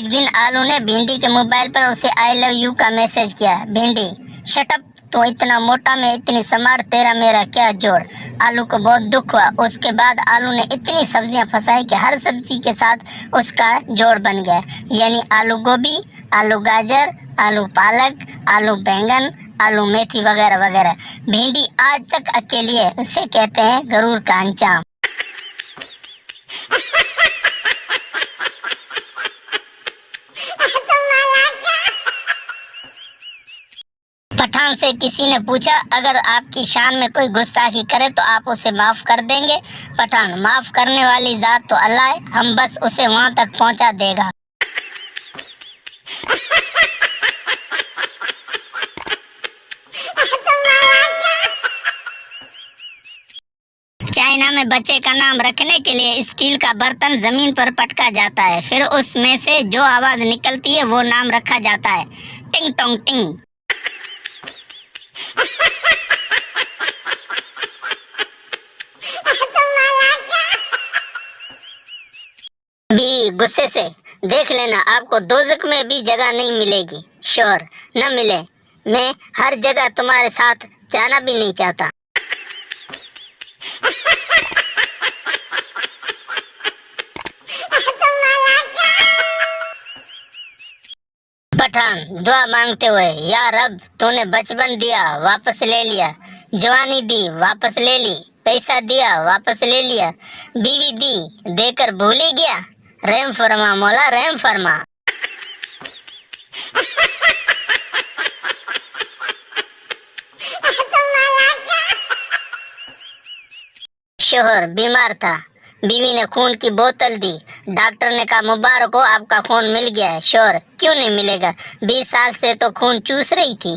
एक दिन आलू ने भिंडी के मोबाइल पर उसे आई लव यू का मैसेज किया। भिंडी, शट अप, तो इतना मोटा में इतनी स्मार्ट, तेरा मेरा क्या जोड़। आलू को बहुत दुख हुआ। उसके बाद आलू ने इतनी सब्जियां फंसाई कि हर सब्जी के साथ उसका जोड़ बन गया, यानी आलू गोभी, आलू गाजर, आलू पालक, आलू बैंगन, आलू मेथी वगैरह वगैरह। भिंडी आज तक अकेली है, उसे कहते हैं गरूर का अंजाम। पठान से किसी ने पूछा, अगर आपकी शान में कोई गुस्ताखी करे तो आप उसे माफ कर देंगे? पठान, माफ करने वाली जात तो अल्लाह है, हम बस उसे वहां तक पहुंचा देगा। चाइना में बच्चे का नाम रखने के लिए स्टील का बर्तन जमीन पर पटका जाता है, फिर उसमें से जो आवाज निकलती है वो नाम रखा जाता है, टिंग टोंग टिंग। बीवी गुस्से से, देख लेना आपको दोजख में भी जगह नहीं मिलेगी। श्योर, न मिले, मैं हर जगह तुम्हारे साथ जाना भी नहीं चाहता। पठान दुआ मांगते हुए, या रब, तूने बचपन दिया वापस ले लिया, जवानी दी वापस ले ली, पैसा दिया वापस ले लिया, बीवी दी देकर भूल ही गया, रहम फरमा मौला, रहम फरमा। शोहर बीमार था, बीवी ने खून की बोतल दी, डॉक्टर ने कहा मुबारक हो, आपका खून मिल गया है। शोहर, क्यों नहीं मिलेगा, 20 साल से तो खून चूस रही थी।